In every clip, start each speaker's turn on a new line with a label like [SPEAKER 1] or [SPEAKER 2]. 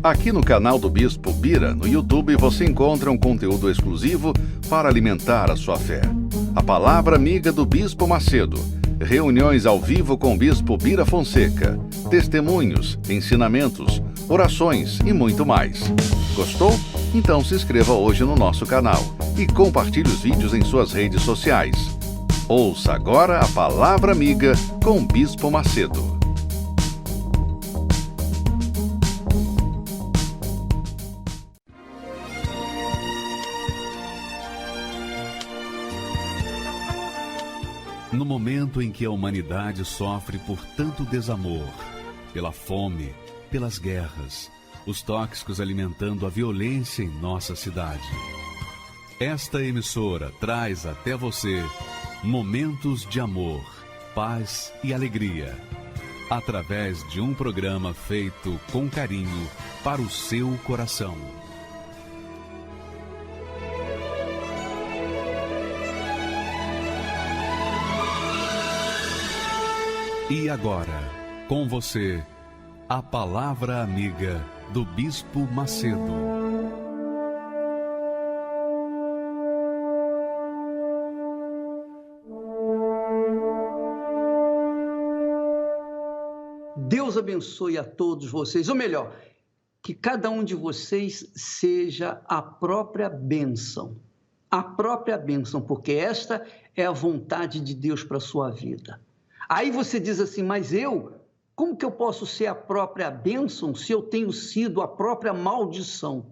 [SPEAKER 1] Aqui no canal do Bispo Bira, no YouTube, você encontra um conteúdo exclusivo para alimentar a sua fé. A Palavra Amiga do Bispo Macedo. Reuniões ao vivo com o Bispo Bira Fonseca. Testemunhos, ensinamentos, orações e muito mais. Gostou? Então se inscreva hoje no nosso canal e compartilhe os vídeos em suas redes sociais. Ouça agora a Palavra Amiga com o Bispo Macedo. No momento em que a humanidade sofre por tanto desamor, pela fome, pelas guerras, os tóxicos alimentando a violência em nossa cidade, esta emissora traz até você momentos de amor, paz e alegria, através de um programa feito com carinho para o seu coração. E agora, com você, a Palavra Amiga do Bispo Macedo.
[SPEAKER 2] Deus abençoe a todos vocês, ou melhor, que cada um de vocês seja a própria bênção. A própria bênção, porque esta é a vontade de Deus para a sua vida. Aí você diz assim, mas como que eu posso ser a própria bênção se eu tenho sido a própria maldição?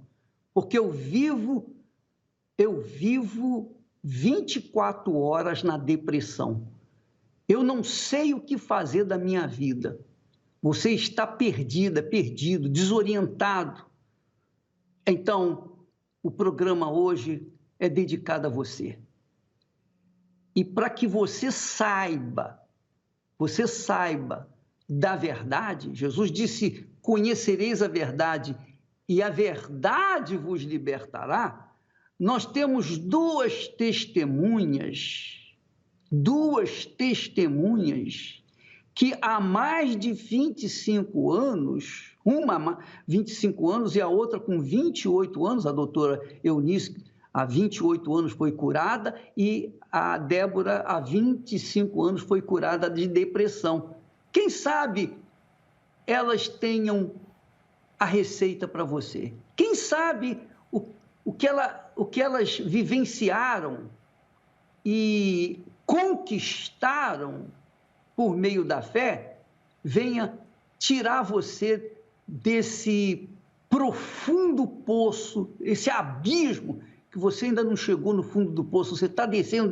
[SPEAKER 2] Porque eu vivo 24 horas na depressão. Eu não sei o que fazer da minha vida. Você está perdida, perdido, desorientado. Então, o programa hoje é dedicado a você. E para que você saiba da verdade, Jesus disse, conhecereis a verdade e a verdade vos libertará. Nós temos duas testemunhas que há mais de 25 anos, uma 25 anos e a outra com 28 anos, a doutora Eunice, há 28 anos foi curada e a Débora, há 25 anos, foi curada de depressão. Quem sabe elas tenham a receita para você? Quem sabe o que elas vivenciaram e conquistaram por meio da fé, venha tirar você desse profundo poço, esse abismo, que você ainda não chegou no fundo do poço, você está descendo,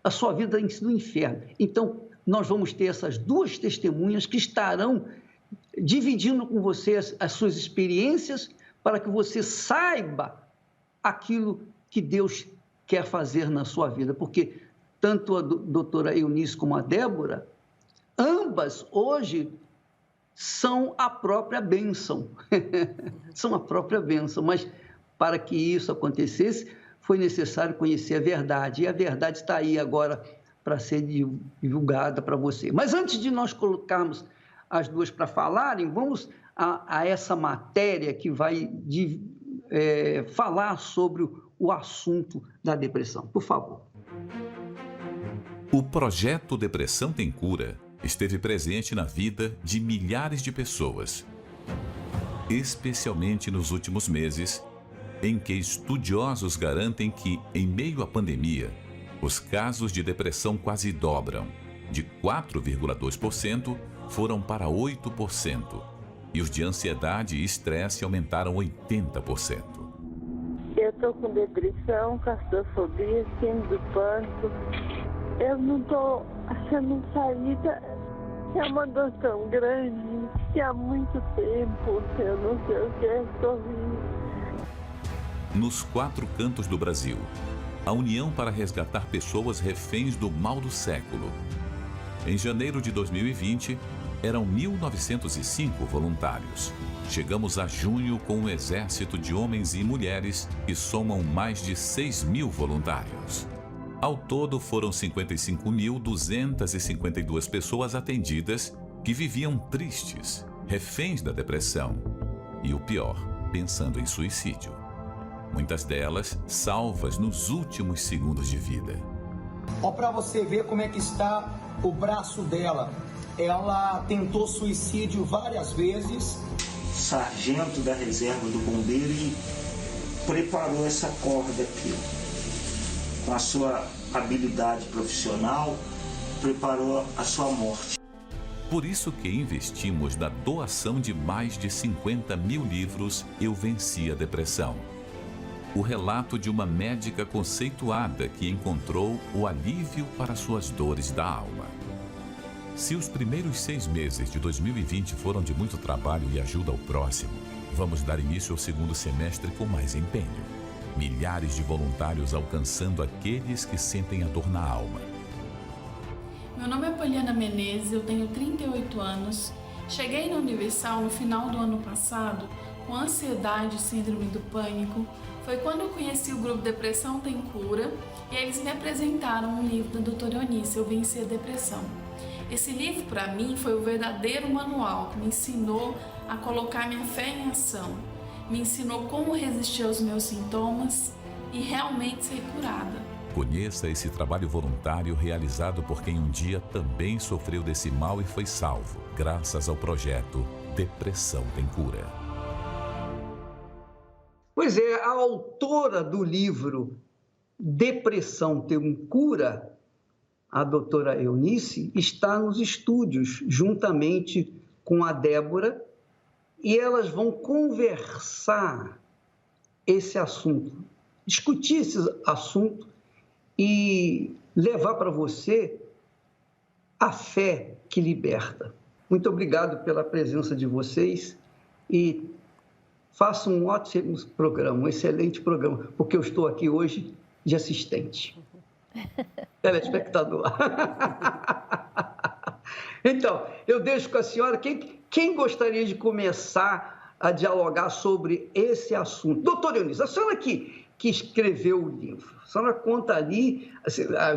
[SPEAKER 2] a sua vida está no inferno. Então, nós vamos ter essas duas testemunhas que estarão dividindo com você as suas experiências para que você saiba aquilo que Deus quer fazer na sua vida. Porque tanto a doutora Eunice como a Débora, ambas hoje são a própria bênção. São a própria bênção, mas para que isso acontecesse, foi necessário conhecer a verdade. E a verdade está aí agora para ser divulgada para você. Mas antes de nós colocarmos as duas para falarem, vamos a essa matéria que vai falar sobre o assunto da depressão. Por favor.
[SPEAKER 3] O projeto Depressão Tem Cura esteve presente na vida de milhares de pessoas, especialmente nos últimos meses, em que estudiosos garantem que, em meio à pandemia, os casos de depressão quase dobram. De 4,2% foram para 8%, e os de ansiedade e estresse aumentaram 80%.
[SPEAKER 4] Eu estou com depressão, claustrofobia, síndrome do pânico. Eu não estou achando saída. É uma dor tão grande que há muito tempo eu não sei o que é sorrir.
[SPEAKER 3] Nos 4 cantos do Brasil, a União para Resgatar Pessoas Reféns do Mal do Século. Em janeiro de 2020, eram 1.905 voluntários. Chegamos a junho com um exército de homens e mulheres que somam mais de 6.000 voluntários. Ao todo, foram 55.252 pessoas atendidas que viviam tristes, reféns da depressão. e o pior, pensando em suicídio. Muitas delas salvas nos últimos segundos de vida.
[SPEAKER 5] Ó, para você ver como é que está o braço dela. Ela tentou suicídio várias vezes.
[SPEAKER 6] Sargento da reserva do bombeiro e preparou essa corda aqui. Com a sua habilidade profissional, preparou a sua morte.
[SPEAKER 3] Por isso que investimos na doação de mais de 50 mil livros Eu Venci a Depressão. O relato de uma médica conceituada que encontrou o alívio para suas dores da alma. Se os primeiros 6 meses de 2020 foram de muito trabalho e ajuda ao próximo, vamos dar início ao segundo semestre com mais empenho. Milhares de voluntários alcançando aqueles que sentem a dor na alma.
[SPEAKER 7] Meu nome é Poliana Menezes, eu tenho 38 anos. Cheguei na Universal no final do ano passado com ansiedade e síndrome do pânico. Foi quando eu conheci o grupo Depressão Tem Cura e eles me apresentaram um livro da doutora Eunice, Eu Venci a Depressão. Esse livro, para mim, foi o verdadeiro manual que me ensinou a colocar minha fé em ação. Me ensinou como resistir aos meus sintomas e realmente ser curada.
[SPEAKER 3] Conheça esse trabalho voluntário realizado por quem um dia também sofreu desse mal e foi salvo, graças ao projeto Depressão Tem Cura.
[SPEAKER 2] Pois é, a autora do livro Depressão Tem Cura, a doutora Eunice, está nos estúdios, juntamente com a Débora, e elas vão conversar esse assunto, discutir esse assunto e levar para você a fé que liberta. Muito obrigado pela presença de vocês e façam um ótimo programa, um excelente programa, porque eu estou aqui hoje de assistente, telespectador. Então, eu deixo com a senhora, quem gostaria de começar a dialogar sobre esse assunto? Doutora Eunice, a senhora que escreveu o livro, a senhora conta ali,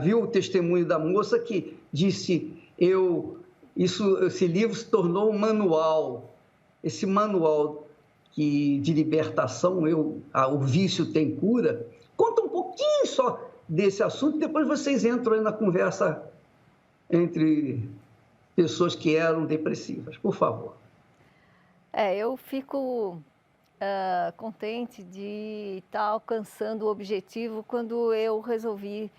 [SPEAKER 2] viu o testemunho da moça que disse, esse livro se tornou um manual, esse manual de libertação, o vício tem cura. Conta um pouquinho só desse assunto, depois vocês entram aí na conversa entre pessoas que eram depressivas, por favor.
[SPEAKER 8] Eu fico contente de estar alcançando o objetivo quando eu resolvi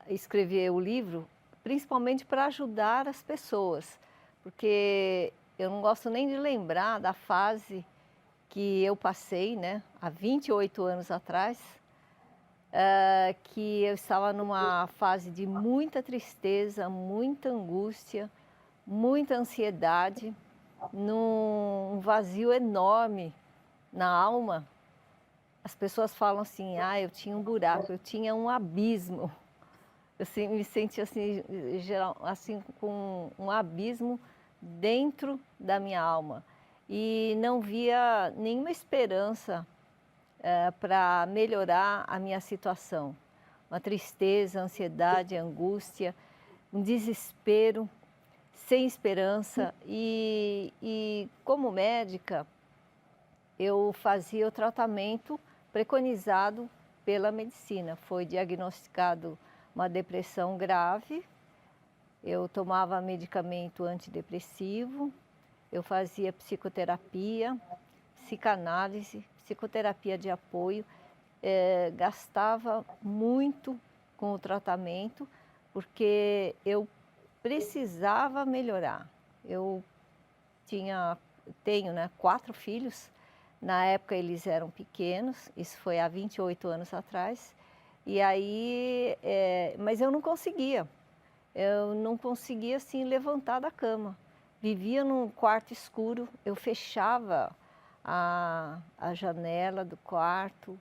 [SPEAKER 8] escrever o livro, principalmente para ajudar as pessoas, porque eu não gosto nem de lembrar da fase que eu passei, né, há 28 anos atrás, que eu estava numa fase de muita tristeza, muita angústia, muita ansiedade, num vazio enorme na alma. As pessoas falam assim, eu tinha um buraco, eu tinha um abismo. Eu me senti assim, assim com um abismo dentro da minha alma. E não via nenhuma esperança para melhorar a minha situação. Uma tristeza, ansiedade, angústia, um desespero, sem esperança. E como médica, eu fazia o tratamento preconizado pela medicina. Foi diagnosticado uma depressão grave, eu tomava medicamento antidepressivo, eu fazia psicoterapia, psicanálise, psicoterapia de apoio, gastava muito com o tratamento, porque eu precisava melhorar. Eu tenho 4 filhos, na época eles eram pequenos, isso foi há 28 anos atrás, e aí, mas eu não conseguia assim levantar da cama. Vivia num quarto escuro, eu fechava a janela do quarto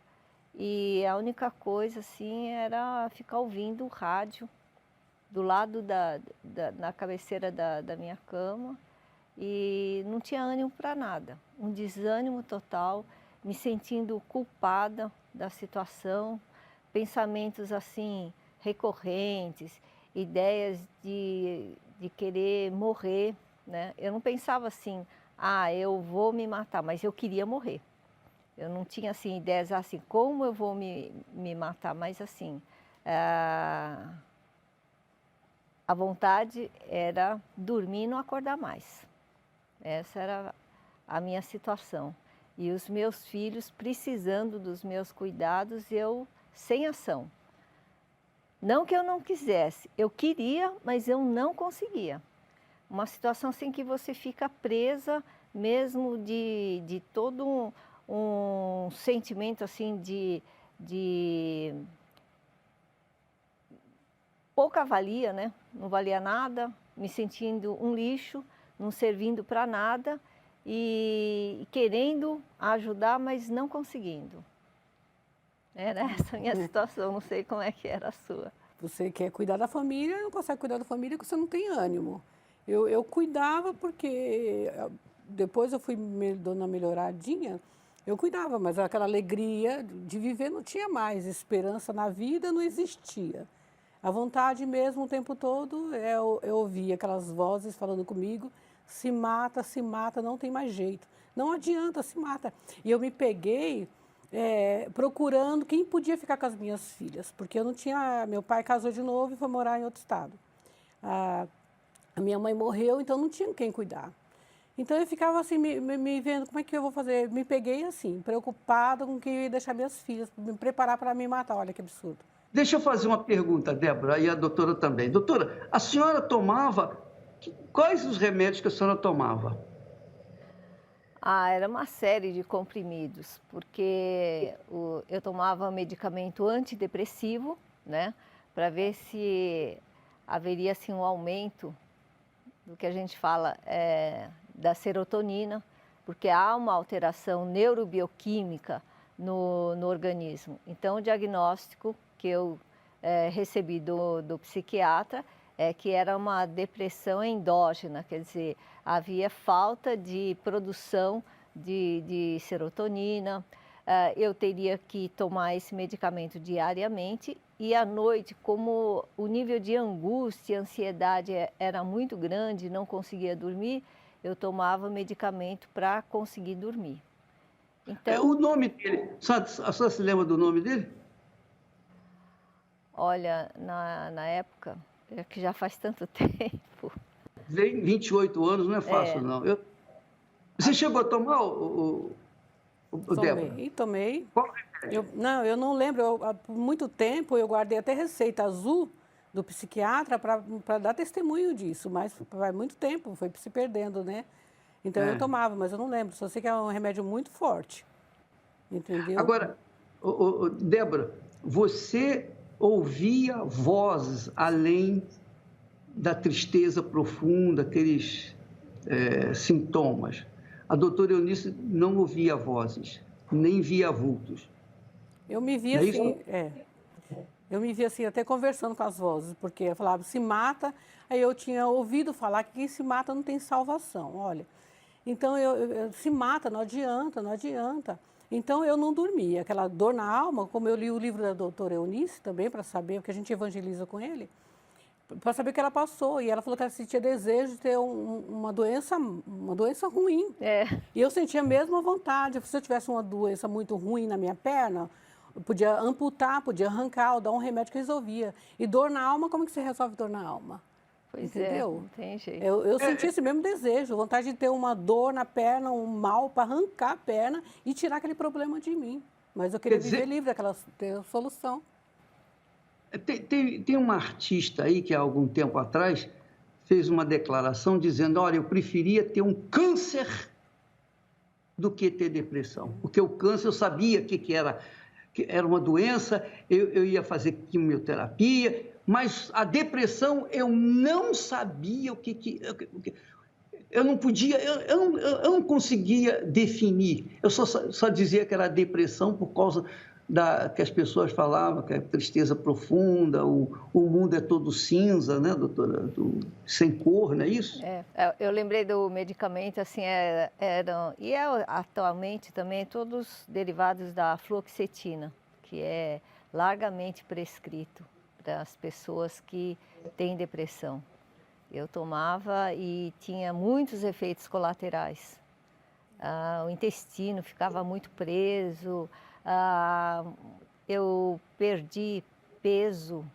[SPEAKER 8] e a única coisa assim era ficar ouvindo o rádio do lado na cabeceira da minha cama e não tinha ânimo para nada, um desânimo total, me sentindo culpada da situação, pensamentos assim recorrentes, ideias de querer morrer, né? Eu não pensava assim, eu vou me matar, mas eu queria morrer. Eu não tinha, assim, ideias assim, como eu vou me matar, mas assim, a vontade era dormir e não acordar mais. Essa era a minha situação. E os meus filhos precisando dos meus cuidados, eu sem ação. Não que eu não quisesse, eu queria, mas eu não conseguia. Uma situação assim que você fica presa mesmo de todo um sentimento assim de pouca valia, né? Não valia nada, me sentindo um lixo, não servindo para nada e querendo ajudar, mas não conseguindo. Era essa a minha situação, não sei como é que era a sua.
[SPEAKER 9] Você quer cuidar da família, não consegue cuidar da família porque você não tem ânimo. Eu cuidava porque depois eu fui dando uma melhoradinha, eu cuidava, mas aquela alegria de viver não tinha mais, esperança na vida não existia. A vontade mesmo o tempo todo, eu ouvia aquelas vozes falando comigo, se mata, não tem mais jeito. Não adianta, se mata. E eu me peguei procurando quem podia ficar com as minhas filhas, porque eu não tinha, meu pai casou de novo e foi morar em outro estado. A minha mãe morreu, então não tinha quem cuidar. Então eu ficava assim, me vendo, como é que eu vou fazer? Me peguei assim, preocupada com quem eu ia deixar minhas filhas, me preparar para me matar, olha que absurdo.
[SPEAKER 2] Deixa eu fazer uma pergunta, Débora, e a doutora também. Doutora, a senhora tomava, quais os remédios que a senhora tomava?
[SPEAKER 8] Era uma série de comprimidos, porque eu tomava medicamento antidepressivo, né, para ver se haveria assim, um aumento do que a gente fala da serotonina, porque há uma alteração neurobioquímica no organismo. Então, o diagnóstico que eu recebi do psiquiatra é que era uma depressão endógena, quer dizer, havia falta de produção de serotonina, eu teria que tomar esse medicamento diariamente e à noite, como o nível de angústia e ansiedade era muito grande, não conseguia dormir, eu tomava medicamento para conseguir dormir. Então,
[SPEAKER 2] o nome dele, a senhora se lembra do nome dele?
[SPEAKER 8] Olha, na época, que já faz tanto tempo.
[SPEAKER 2] 28 anos não é fácil, não. Você chegou a tomar o Débora?
[SPEAKER 9] Tomei. Eu não lembro. Há muito tempo eu guardei até receita azul do psiquiatra para dar testemunho disso, mas faz muito tempo, foi se perdendo, né? Então eu tomava, mas eu não lembro. Só sei que é um remédio muito forte. Entendeu?
[SPEAKER 2] Agora, Débora, você ouvia vozes além da tristeza profunda, aqueles sintomas. A doutora Eunice não ouvia vozes, nem via vultos.
[SPEAKER 9] Eu me via assim, eu me via assim, até conversando com as vozes, porque eu falava, se mata, aí eu tinha ouvido falar que quem se mata não tem salvação, olha. Então, se mata, não adianta, não adianta. Então, eu não dormia. Aquela dor na alma, como eu li o livro da doutora Eunice também, para saber, porque a gente evangeliza com ele, para saber o que ela passou. E ela falou que ela sentia desejo de ter uma doença ruim. E eu sentia a mesma vontade. Se eu tivesse uma doença muito ruim na minha perna, eu podia amputar, podia arrancar, ou dar um remédio que resolvia. E dor na alma, como que você resolve dor na alma?
[SPEAKER 8] Pois
[SPEAKER 9] entendeu?
[SPEAKER 8] Não tem jeito.
[SPEAKER 9] Eu senti esse mesmo desejo, vontade de ter uma dor na perna, um mal para arrancar a perna e tirar aquele problema de mim. Mas eu queria viver livre, ter solução.
[SPEAKER 2] Tem uma artista aí que há algum tempo atrás fez uma declaração dizendo, olha, eu preferia ter um câncer do que ter depressão. Porque o câncer eu sabia que era uma doença, eu ia fazer quimioterapia, mas a depressão eu não sabia eu não podia, eu não conseguia definir. Eu só dizia que era depressão por causa que as pessoas falavam, que é tristeza profunda, o mundo é todo cinza, né, doutora? Sem cor, não é isso?
[SPEAKER 8] Eu lembrei do medicamento, assim, atualmente também todos derivados da fluoxetina, que é largamente prescrito para as pessoas que têm depressão. Eu tomava e tinha muitos efeitos colaterais. o intestino ficava muito preso, eu perdi peso.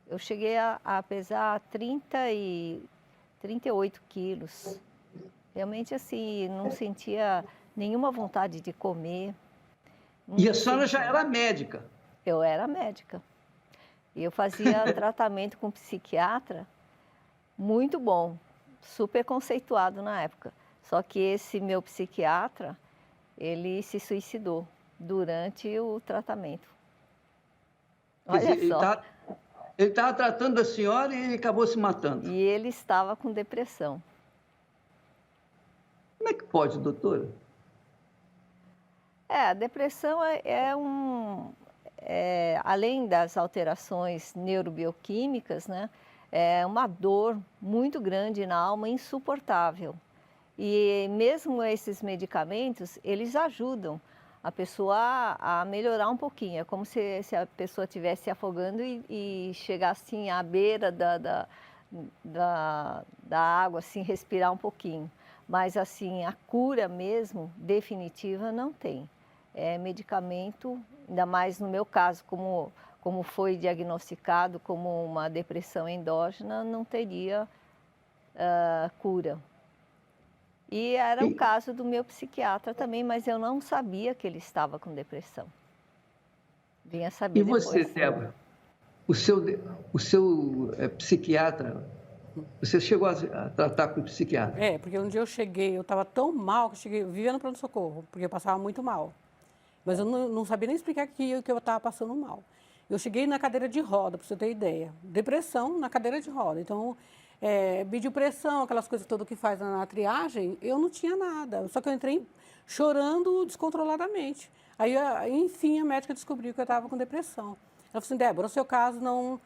[SPEAKER 8] Eu cheguei a pesar 38 quilos. Realmente, assim, não sentia nenhuma vontade de comer.
[SPEAKER 2] E a senhora já era médica?
[SPEAKER 8] Eu era médica. E eu fazia tratamento com psiquiatra, muito bom, super conceituado na época. Só que esse meu psiquiatra, ele se suicidou durante o tratamento. Olha só.
[SPEAKER 2] Ele estava tratando da senhora e ele acabou se matando.
[SPEAKER 8] E ele estava com depressão.
[SPEAKER 2] Como é que pode, doutora?
[SPEAKER 8] A depressão além das alterações neurobioquímicas, né, é uma dor muito grande na alma, insuportável. E mesmo esses medicamentos, eles ajudam a pessoa a melhorar um pouquinho. É como se a pessoa estivesse se afogando e chegasse assim, à beira da água, assim, respirar um pouquinho. Mas assim, a cura mesmo, definitiva, não tem. É medicamento, ainda mais no meu caso, como foi diagnosticado como uma depressão endógena, não teria cura. E era o caso do meu psiquiatra também, mas eu não sabia que ele estava com depressão. Vinha saber depois.
[SPEAKER 2] E você, Débora? O seu psiquiatra, você chegou a tratar com psiquiatra?
[SPEAKER 9] Porque um dia eu cheguei, eu estava tão mal, que eu cheguei vivendo no pronto-socorro, porque eu passava muito mal. Mas eu não sabia nem explicar que eu estava passando mal. Eu cheguei na cadeira de roda, para você ter ideia. Depressão na cadeira de roda. Então, mediu pressão, aquelas coisas todas que faz na triagem, eu não tinha nada. Só que eu entrei chorando descontroladamente. Aí, enfim, a médica descobriu que eu estava com depressão. Ela falou assim, Débora, o seu caso não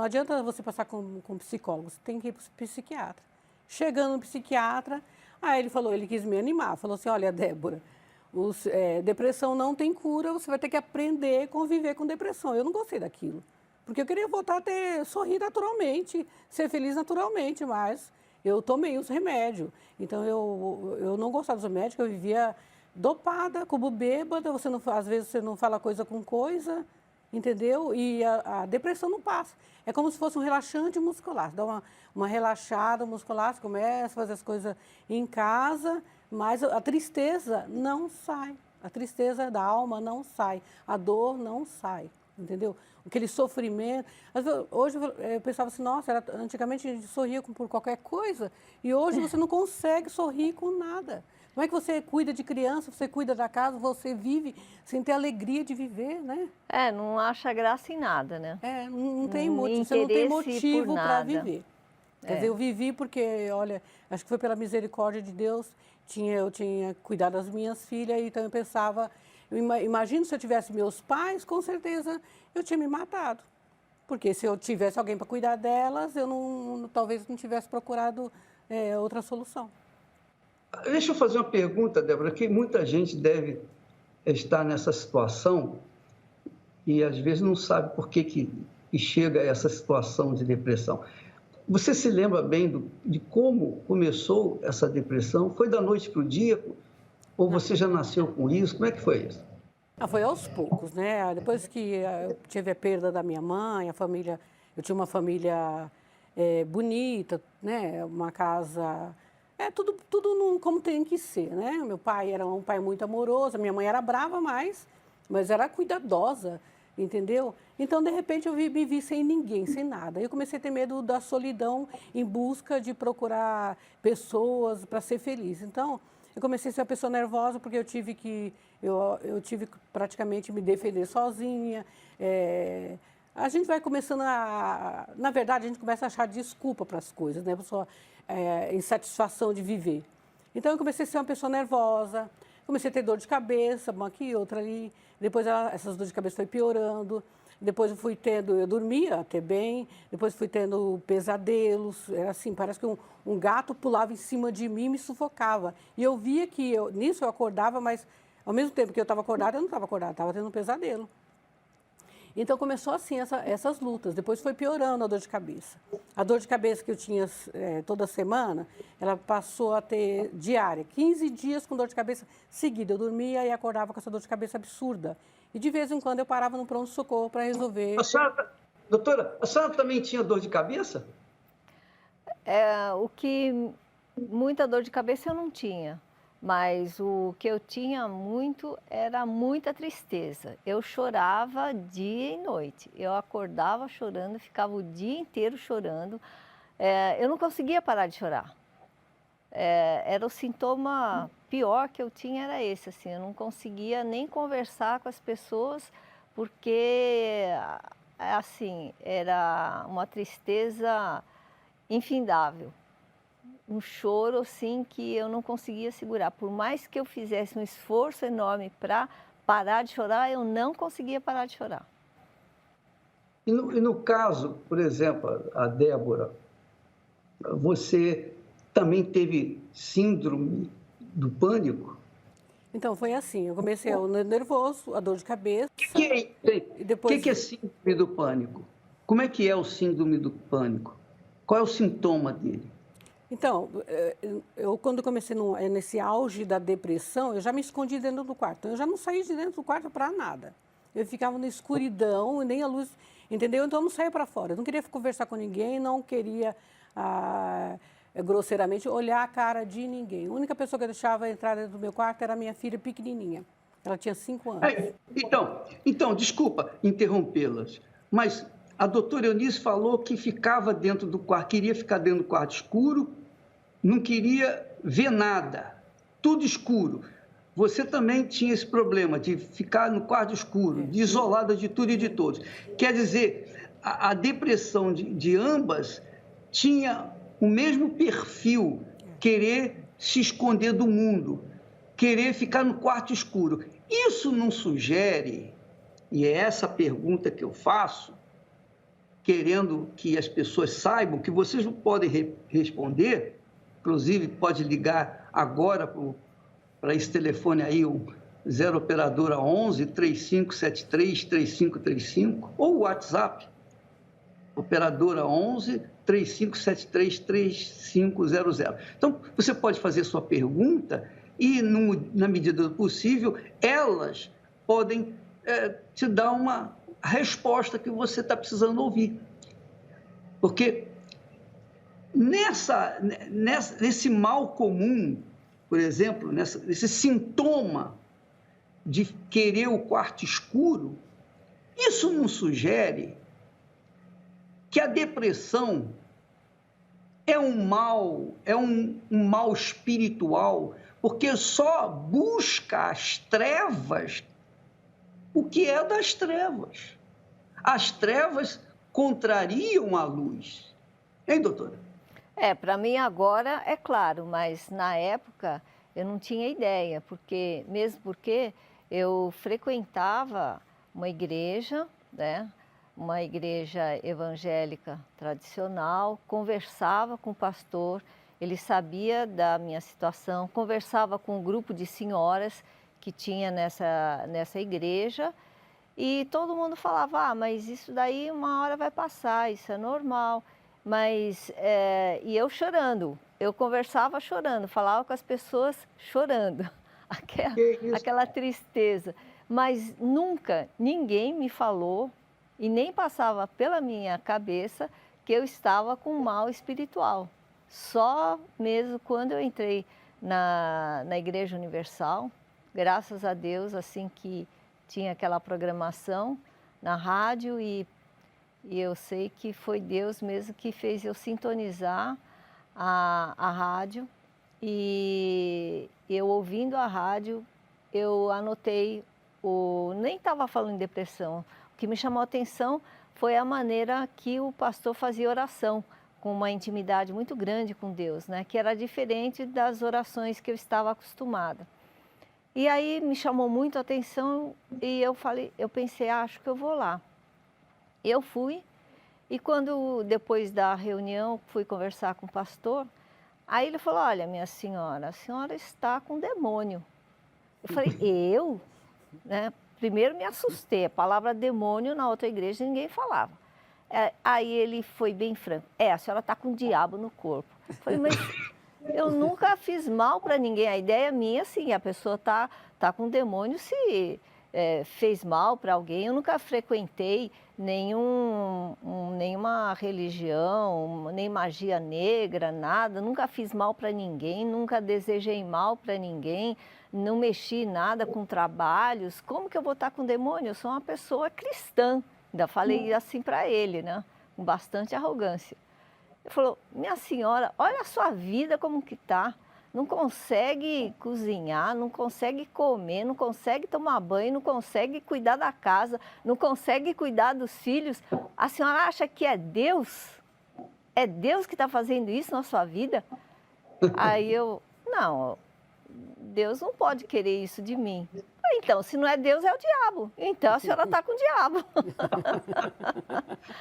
[SPEAKER 9] adianta você passar com psicólogo, você tem que ir para o psiquiatra. Chegando no psiquiatra, aí ele quis me animar, falou assim, olha, Débora, depressão não tem cura, você vai ter que aprender a conviver com depressão. Eu não gostei daquilo, porque eu queria voltar a sorrir naturalmente, ser feliz naturalmente, mas eu tomei os remédios. Então, eu não gostava dos remédios, eu vivia dopada, como bêbada, às vezes você não fala coisa com coisa, entendeu? E a depressão não passa. É como se fosse um relaxante muscular. Você dá uma relaxada muscular, você começa a fazer as coisas em casa, mas a tristeza não sai. A tristeza da alma não sai. A dor não sai, entendeu? Aquele sofrimento. Hoje eu pensava assim, nossa, antigamente a gente sorria por qualquer coisa e hoje você não consegue sorrir com nada. Como é que você cuida de criança, você cuida da casa, você vive sem ter alegria de viver, né?
[SPEAKER 8] Não acha graça em nada, né?
[SPEAKER 9] Não tem motivo, você não tem motivo para viver. Quer dizer, eu vivi porque, olha, acho que foi pela misericórdia de Deus, eu tinha cuidado das minhas filhas, então eu pensava, imagino se eu tivesse meus pais, com certeza eu tinha me matado. Porque se eu tivesse alguém para cuidar delas, eu talvez não tivesse procurado outra solução.
[SPEAKER 2] Deixa eu fazer uma pergunta, Débora, que muita gente deve estar nessa situação e às vezes não sabe por que chega a essa situação de depressão. Você se lembra bem de como começou essa depressão? Foi da noite para o dia? Ou você já nasceu com isso? Como é que foi isso?
[SPEAKER 9] Foi aos poucos, né? Depois que eu tive a perda da minha mãe, eu tinha uma família bonita, né? Uma casa... tudo como tem que ser, né? Meu pai era um pai muito amoroso, minha mãe era brava, mas era cuidadosa, entendeu? Então, de repente, eu me vi sem ninguém, sem nada. Eu comecei a ter medo da solidão em busca de procurar pessoas para ser feliz. Então, eu comecei a ser uma pessoa nervosa porque eu tive que praticamente me defender sozinha. A gente vai começando na verdade, a gente começa a achar desculpa para as coisas, né? A pessoa, insatisfação de viver. Então, eu comecei a ser uma pessoa nervosa, comecei a ter dor de cabeça, uma aqui, outra ali. Depois, essas dores de cabeça foi piorando. Depois, eu dormia até bem. Depois, fui tendo pesadelos. Era assim, parece que um gato pulava em cima de mim e me sufocava. E eu via que, nisso eu acordava, mas ao mesmo tempo que eu estava acordada, eu não estava acordada, estava tendo um pesadelo. Então começou assim essas lutas, depois foi piorando a dor de cabeça. A dor de cabeça que eu tinha toda semana, ela passou a ter diária, 15 dias com dor de cabeça seguida. Eu dormia e acordava com essa dor de cabeça absurda. E de vez em quando eu parava no pronto-socorro para resolver.
[SPEAKER 2] Doutora, a senhora também tinha dor de cabeça?
[SPEAKER 8] Muita dor de cabeça eu não tinha. Mas o que eu tinha muito era muita tristeza. Eu chorava dia e noite. Eu acordava chorando, ficava o dia inteiro chorando. Eu não conseguia parar de chorar. Era o sintoma pior que eu tinha, era esse, assim, eu não conseguia nem conversar com as pessoas, porque, assim, era uma tristeza infindável. Um choro, assim, que eu não conseguia segurar. Por mais que eu fizesse um esforço enorme para parar de chorar, eu não conseguia parar de chorar.
[SPEAKER 2] E no caso, por exemplo, a Débora, você também teve síndrome do pânico?
[SPEAKER 9] Então, foi assim, eu comecei o nervoso, a dor de cabeça.
[SPEAKER 2] O que é síndrome do pânico? Como é que é o síndrome do pânico? Qual é o sintoma dele?
[SPEAKER 9] Então, eu quando comecei nesse auge da depressão, eu já me escondi dentro do quarto. Eu já não saí de dentro do quarto para nada. Eu ficava na escuridão, nem a luz, entendeu? Então, eu não saía para fora. Eu não queria conversar com ninguém, não queria, grosseiramente, olhar a cara de ninguém. A única pessoa que eu deixava entrar dentro do meu quarto era a minha filha pequenininha. Ela tinha 5 anos.
[SPEAKER 2] Então, desculpa interrompê-las, mas a doutora Eunice falou que ficava dentro do quarto, queria ficar dentro do quarto escuro, não queria ver nada, tudo escuro. Você também tinha esse problema de ficar no quarto escuro, de isolada de tudo e de todos. Quer dizer, a depressão de ambas tinha o mesmo perfil, querer se esconder do mundo, querer ficar no quarto escuro. Isso não sugere, e é essa a pergunta que eu faço, querendo que as pessoas saibam, que vocês não podem responder, inclusive pode ligar agora para esse telefone aí, o 0 operadora 11 3573 3535, ou o WhatsApp, operadora 11 3573 3500. Então, você pode fazer sua pergunta e, na medida do possível, elas podem te dar uma resposta que você está precisando ouvir. Porque nesse mal comum, por exemplo, nesse sintoma de querer o quarto escuro, isso não sugere que a depressão é um mal espiritual, porque só busca as trevas o que é das trevas. As trevas contrariam a luz. Hein, doutora?
[SPEAKER 8] Para mim agora é claro, mas na época eu não tinha ideia, porque eu frequentava uma igreja, né? Uma igreja evangélica tradicional, conversava com o pastor, ele sabia da minha situação, conversava com um grupo de senhoras que tinha nessa igreja, e todo mundo falava, mas isso daí uma hora vai passar, isso é normal. Mas, e eu chorando, eu conversava chorando, falava com as pessoas chorando, aquela tristeza. Mas nunca ninguém me falou, e nem passava pela minha cabeça, que eu estava com mal espiritual. Só mesmo quando eu entrei na Igreja Universal, graças a Deus, assim que tinha aquela programação na rádio, e eu sei que foi Deus mesmo que fez eu sintonizar a rádio, e eu ouvindo a rádio, eu anotei, nem estava falando em depressão, o que me chamou a atenção foi a maneira que o pastor fazia oração, com uma intimidade muito grande com Deus, né? Que era diferente das orações que eu estava acostumada. E aí me chamou muito a atenção e eu pensei, acho que eu vou lá. Eu fui, e quando depois da reunião fui conversar com o pastor, aí ele falou, olha, minha senhora, a senhora está com demônio. Eu falei, eu? Né? Primeiro me assustei, a palavra demônio na outra igreja ninguém falava. Aí ele foi bem franco, a senhora está com o diabo no corpo. Eu falei, mas eu nunca fiz mal para ninguém, a ideia minha, assim, a pessoa tá com demônio se fez mal para alguém. Eu nunca frequentei nenhuma religião, nem magia negra, nada, nunca fiz mal para ninguém, nunca desejei mal para ninguém, não mexi nada com trabalhos. Como que eu vou estar com demônio? Eu sou uma pessoa cristã. Ainda falei assim para ele, né? Com bastante arrogância. Ele falou, minha senhora, olha a sua vida como que está. Não consegue cozinhar, não consegue comer, não consegue tomar banho, não consegue cuidar da casa, não consegue cuidar dos filhos. A senhora acha que é Deus? É Deus que está fazendo isso na sua vida? Aí eu, não, Deus não pode querer isso de mim. Então, se não é Deus, é o diabo. Então, a senhora está com o diabo.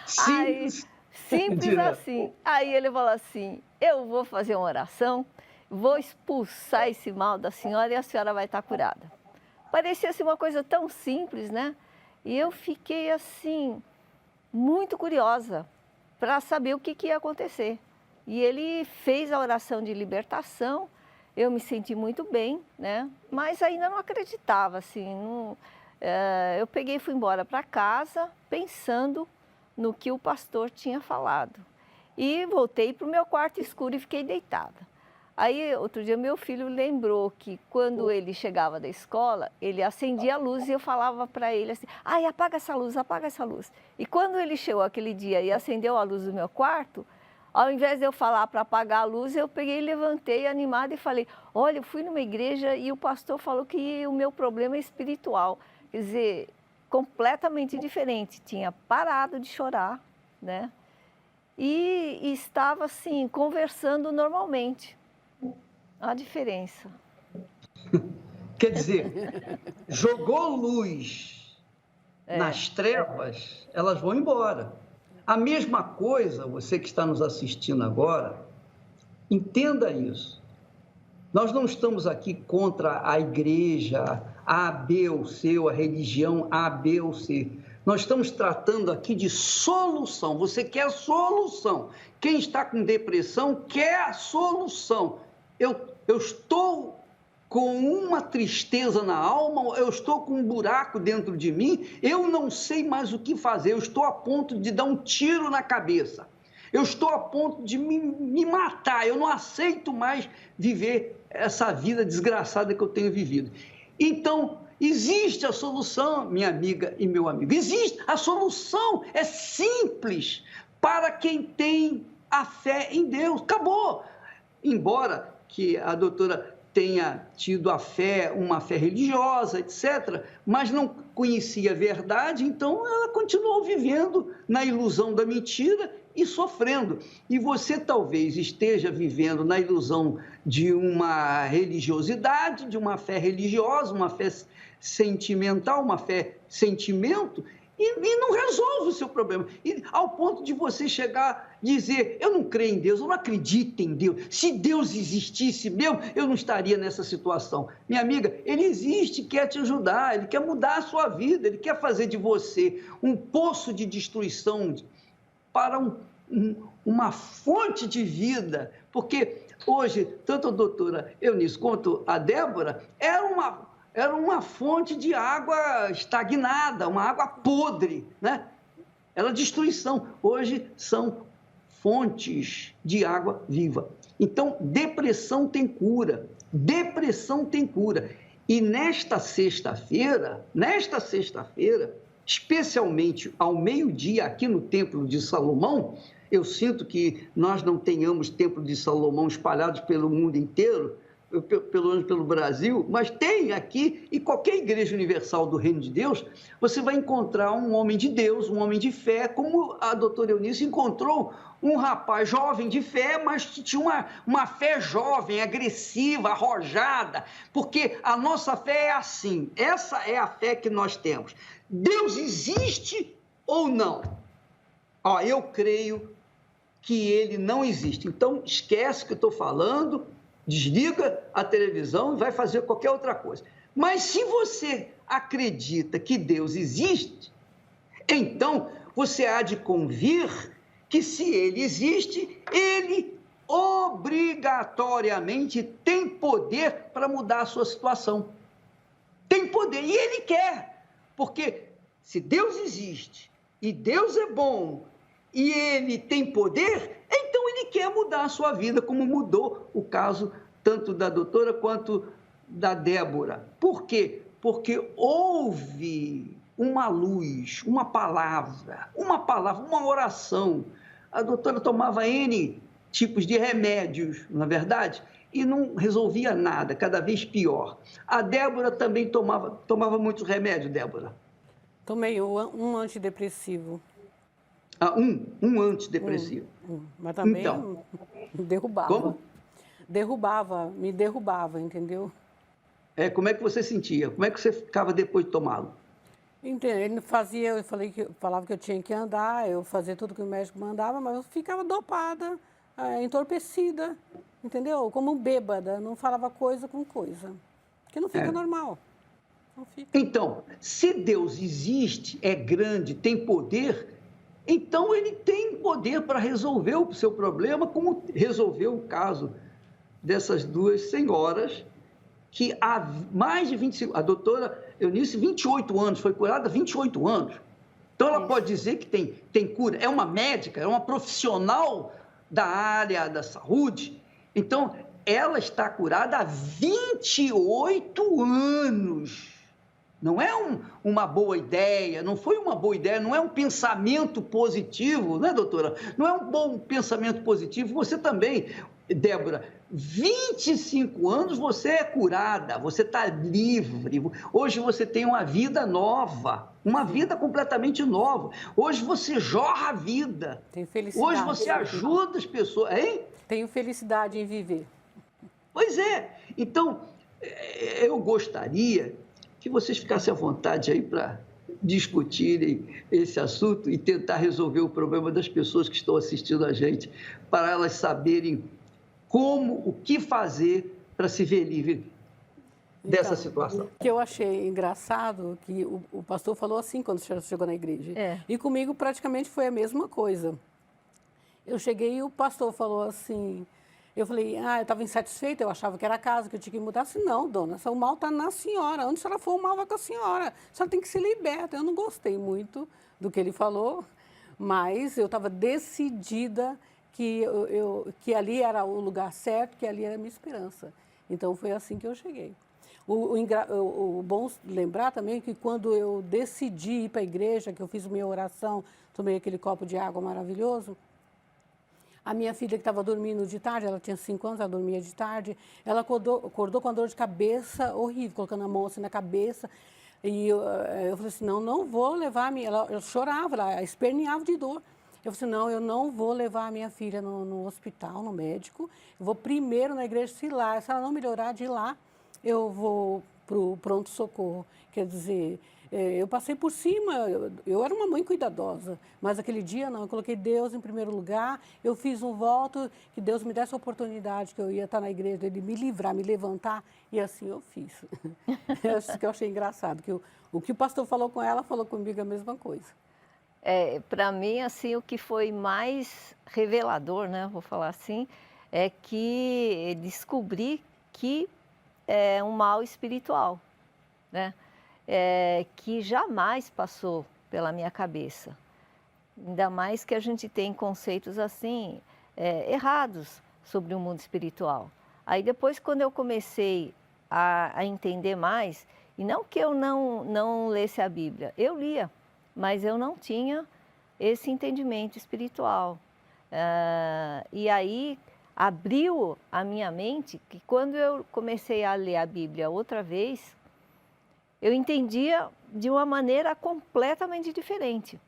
[SPEAKER 8] Simples assim. Aí ele falou assim, eu vou fazer uma oração, vou expulsar esse mal da senhora e a senhora vai estar curada. Parecia assim uma coisa tão simples, né? E eu fiquei assim, muito curiosa para saber o que ia acontecer. E ele fez a oração de libertação. Eu me senti muito bem, né? Mas ainda não acreditava, assim. Eu peguei e fui embora para casa pensando no que o pastor tinha falado. E voltei para o meu quarto escuro e fiquei deitada. Aí, outro dia, meu filho lembrou que quando ele chegava da escola, ele acendia a luz e eu falava para ele assim, ai, apaga essa luz, apaga essa luz. E quando ele chegou aquele dia e acendeu a luz do meu quarto, ao invés de eu falar para apagar a luz, eu peguei, levantei animada e falei, olha, eu fui numa igreja e o pastor falou que o meu problema é espiritual. Quer dizer, completamente diferente. Tinha parado de chorar, né? E estava, assim, conversando normalmente. A diferença.
[SPEAKER 2] Quer dizer, jogou luz nas trevas, elas vão embora. A mesma coisa, você que está nos assistindo agora, entenda isso. Nós não estamos aqui contra a igreja A, B ou C, ou a religião A, B ou C. Nós estamos tratando aqui de solução. Você quer solução. Quem está com depressão quer a solução. Eu estou com uma tristeza na alma, eu estou com um buraco dentro de mim, eu não sei mais o que fazer, eu estou a ponto de dar um tiro na cabeça, eu estou a ponto de me matar, eu não aceito mais viver essa vida desgraçada que eu tenho vivido. Então, existe a solução, minha amiga e meu amigo, existe, a solução é simples para quem tem a fé em Deus, acabou. Embora que a doutora tenha tido a fé, uma fé religiosa, etc., mas não conhecia a verdade, então ela continuou vivendo na ilusão da mentira e sofrendo. E você talvez esteja vivendo na ilusão de uma religiosidade, de uma fé religiosa, uma fé sentimental, uma fé sentimento, e não resolve o seu problema. E ao ponto de você chegar a dizer, eu não creio em Deus, eu não acredito em Deus. Se Deus existisse mesmo, eu não estaria nessa situação. Minha amiga, Ele existe, quer te ajudar, Ele quer mudar a sua vida, Ele quer fazer de você um poço de destruição para uma fonte de vida. Porque hoje, tanto a doutora Eunice quanto a Débora era uma fonte de água estagnada, uma água podre, né? Era destruição. Hoje são fontes de água viva. Então, depressão tem cura. Depressão tem cura. E nesta sexta-feira, especialmente ao meio-dia, aqui no Templo de Salomão, eu sinto que nós não tenhamos Templo de Salomão espalhados pelo mundo inteiro, pelo menos pelo Brasil, mas tem aqui, e qualquer igreja universal do Reino de Deus, você vai encontrar um homem de Deus, um homem de fé, como a doutora Eunice encontrou um rapaz jovem de fé, mas que tinha uma fé jovem, agressiva, arrojada, porque a nossa fé é assim, essa é a fé que nós temos. Deus existe ou não? Eu creio que Ele não existe. Então, esquece que eu estou falando, desliga a televisão e vai fazer qualquer outra coisa. Mas se você acredita que Deus existe, então você há de convir que se ele existe, ele obrigatoriamente tem poder para mudar a sua situação. Tem poder, e ele quer, porque se Deus existe, e Deus é bom, e ele tem poder, então ele quer mudar a sua vida, como mudou o caso tanto da doutora quanto da Débora. Por quê? Porque houve uma luz, uma palavra, uma oração. A doutora tomava N tipos de remédios, não é verdade? E não resolvia nada, cada vez pior. A Débora também tomava muitos remédios, Débora?
[SPEAKER 9] Tomei um antidepressivo.
[SPEAKER 2] Ah, um antidepressivo.
[SPEAKER 9] Mas também
[SPEAKER 2] Então,
[SPEAKER 9] derrubava.
[SPEAKER 2] como?
[SPEAKER 9] Me derrubava, entendeu?
[SPEAKER 2] Como é que você sentia? Como é que você ficava depois de tomá-lo?
[SPEAKER 9] Entendeu? Ele fazia, falava que eu tinha que andar, eu fazia tudo que o médico mandava, mas eu ficava dopada, entorpecida, entendeu? Como bêbada, não falava coisa com coisa. Que não fica normal. Não fica.
[SPEAKER 2] Então, se Deus existe, é grande, tem poder, então ele tem poder para resolver o seu problema, como resolveu o caso dessas duas senhoras, que há mais de 25... A doutora Eunice, 28 anos, foi curada há 28 anos. Então, ela pode dizer que tem cura. É uma médica, é uma profissional da área da saúde. Então, ela está curada há 28 anos. Não é uma boa ideia, não foi uma boa ideia, não é um pensamento positivo, né, doutora? Não é um bom pensamento positivo. Você também, Débora, 25 anos você é curada, você está livre. Hoje você tem uma vida nova, uma vida completamente nova. Hoje você jorra a vida.
[SPEAKER 9] Tenho felicidade.
[SPEAKER 2] Hoje você ajuda as pessoas, hein?
[SPEAKER 9] Tenho felicidade em viver.
[SPEAKER 2] Pois é. Então, eu gostaria que vocês ficassem à vontade aí para discutirem esse assunto e tentar resolver o problema das pessoas que estão assistindo a gente, para elas saberem o que fazer para se ver livre dessa situação.
[SPEAKER 9] O que eu achei engraçado, que o pastor falou assim quando chegou na igreja. E comigo praticamente foi a mesma coisa. Eu cheguei e o pastor falou assim... Eu falei, eu estava insatisfeita, eu achava que era a casa, que eu tinha que mudar. Assim, não, dona, o mal está na senhora. Onde a senhora for, o mal vai com a senhora. A senhora tem que ser liberta. Eu não gostei muito do que ele falou, mas eu estava decidida que ali era o lugar certo, que ali era a minha esperança. Então, foi assim que eu cheguei. O bom lembrar também que quando eu decidi ir para a igreja, que eu fiz minha oração, tomei aquele copo de água maravilhoso, a minha filha que estava dormindo de tarde, ela tinha 5 anos, ela dormia de tarde, ela acordou com a dor de cabeça horrível, colocando a mão assim na cabeça. E eu falei assim, não vou levar a minha... Ela chorava, ela esperneava de dor. Eu falei assim, não, eu não vou levar a minha filha no hospital, no médico. Eu vou primeiro na igreja, se ela não melhorar de lá, eu vou para o pronto-socorro. Quer dizer... Eu passei por cima, eu era uma mãe cuidadosa, mas aquele dia não, eu coloquei Deus em primeiro lugar, eu fiz um voto, que Deus me desse a oportunidade, que eu ia estar na igreja, ele me livrar, me levantar, e assim eu fiz. Isso que eu achei engraçado, que o que o pastor falou com ela, falou comigo a mesma coisa.
[SPEAKER 8] Para mim, assim, o que foi mais revelador, né, vou falar assim, é que descobri que é um mal espiritual, né? Que jamais passou pela minha cabeça. Ainda mais que a gente tem conceitos assim, errados sobre o mundo espiritual. Aí depois, quando eu comecei a entender mais, e não que eu não lesse a Bíblia, eu lia, mas eu não tinha esse entendimento espiritual. E aí abriu a minha mente que quando eu comecei a ler a Bíblia outra vez, eu entendia de uma maneira completamente diferente.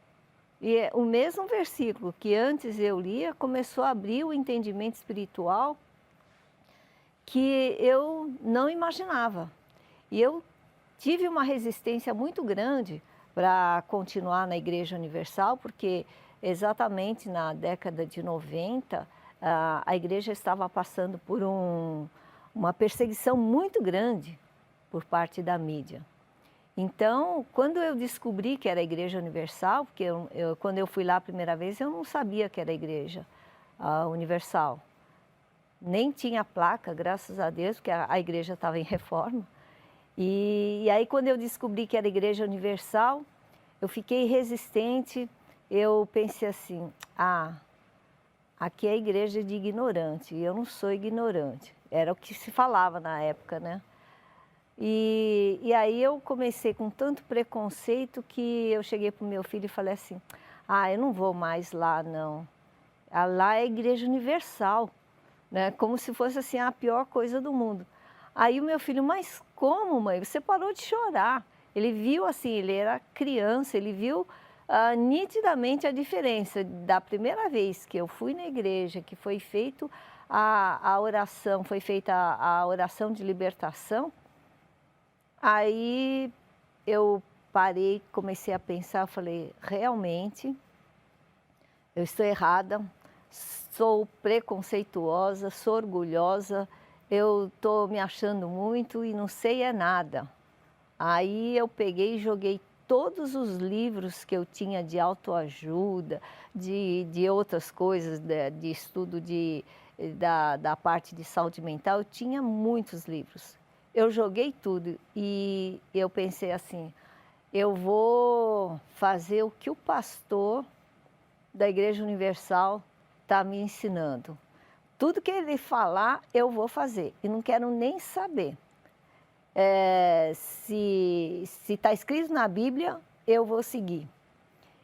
[SPEAKER 8] E o mesmo versículo que antes eu lia começou a abrir o entendimento espiritual que eu não imaginava. E eu tive uma resistência muito grande para continuar na Igreja Universal, porque exatamente na década de 90, a igreja estava passando por uma perseguição muito grande por parte da mídia. Então, quando eu descobri que era a Igreja Universal, porque quando eu fui lá a primeira vez, eu não sabia que era a Igreja Universal. Nem tinha placa, graças a Deus, porque a igreja estava em reforma. E aí, quando eu descobri que era a Igreja Universal, eu fiquei resistente. Eu pensei assim, aqui é a igreja de ignorante, e eu não sou ignorante. Era o que se falava na época, né? E aí eu comecei com tanto preconceito que eu cheguei para o meu filho e falei assim, eu não vou mais lá, não. Lá é a Igreja Universal, né? Como se fosse assim a pior coisa do mundo. Aí o meu filho, mas como, mãe? Você parou de chorar. Ele viu assim, ele era criança, ele viu nitidamente a diferença da primeira vez que eu fui na igreja, que foi feita a oração, foi feita a oração de libertação. Aí eu parei, comecei a pensar, falei, realmente, eu estou errada, sou preconceituosa, sou orgulhosa, eu estou me achando muito e não sei é nada. Aí eu peguei e joguei todos os livros que eu tinha de autoajuda, de outras coisas, de estudo da parte de saúde mental, eu tinha muitos livros. Eu joguei tudo e eu pensei assim, eu vou fazer o que o pastor da Igreja Universal está me ensinando. Tudo que ele falar, eu vou fazer e não quero nem saber. Se está escrito na Bíblia, eu vou seguir.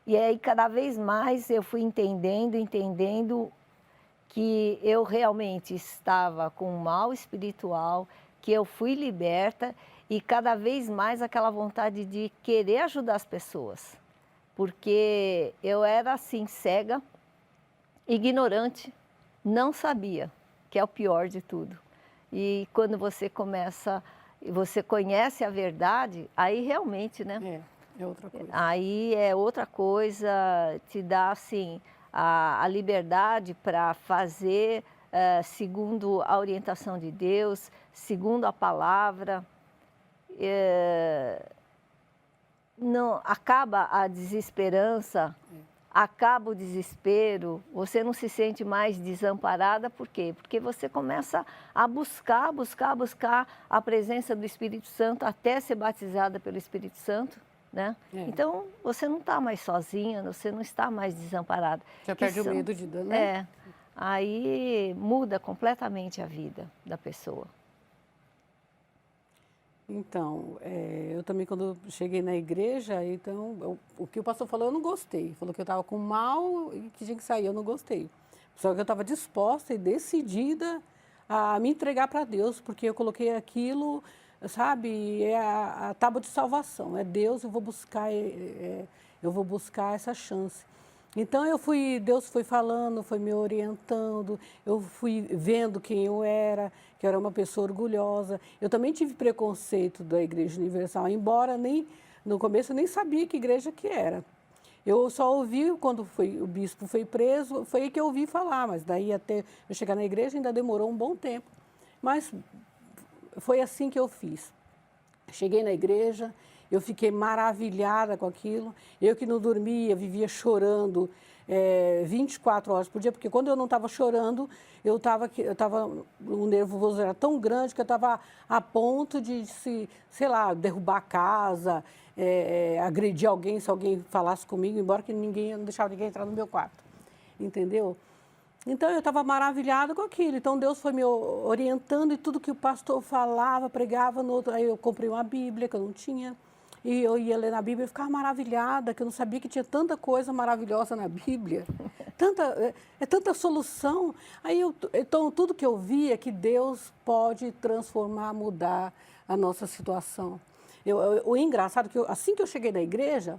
[SPEAKER 8] E aí, cada vez mais, eu fui entendendo que eu realmente estava com um mal espiritual, que eu fui liberta e cada vez mais aquela vontade de querer ajudar as pessoas. Porque eu era assim, cega, ignorante, não sabia, que é o pior de tudo. E quando você conhece a verdade, aí realmente, né?
[SPEAKER 9] É outra coisa.
[SPEAKER 8] Aí é outra coisa, te dá assim a liberdade para fazer segundo a orientação de Deus, segundo a palavra. Não acaba a desesperança, acaba o desespero, você não se sente mais desamparada, por quê? Porque você começa a buscar a presença do Espírito Santo até ser batizada pelo Espírito Santo, né? Então, você não está mais sozinha, você não está mais desamparada.
[SPEAKER 9] Já perde o medo de dar, né?
[SPEAKER 8] Aí muda completamente a vida da pessoa.
[SPEAKER 9] Então, eu também quando cheguei na igreja, então, o que o pastor falou eu não gostei. Falou que eu estava com mal e que tinha que sair, eu não gostei. Só que eu estava disposta e decidida a me entregar para Deus, porque eu coloquei aquilo, sabe, é a tábua de salvação, é Deus, eu vou buscar essa chance. Então Deus foi falando, foi me orientando, eu fui vendo quem eu era, que eu era uma pessoa orgulhosa. Eu também tive preconceito da Igreja Universal, embora no começo eu nem sabia que igreja que era. Eu só ouvi quando o bispo foi preso, foi aí que eu ouvi falar, mas daí até eu chegar na igreja ainda demorou um bom tempo. Mas foi assim que eu fiz. Cheguei na igreja, eu fiquei maravilhada com aquilo. Eu que não dormia, vivia chorando 24 horas por dia, porque quando eu não estava chorando, o nervoso era tão grande que eu estava a ponto de, sei lá, derrubar a casa, agredir alguém se alguém falasse comigo, embora que eu não deixava ninguém entrar no meu quarto, entendeu? Então, eu estava maravilhada com aquilo. Então, Deus foi me orientando e tudo que o pastor falava, pregava, aí eu comprei uma Bíblia que eu não tinha. E eu ia ler na Bíblia e ficava maravilhada, que eu não sabia que tinha tanta coisa maravilhosa na Bíblia, tanta solução. Então, tudo que eu vi é que Deus pode transformar, mudar a nossa situação. O engraçado é que assim que eu cheguei na igreja,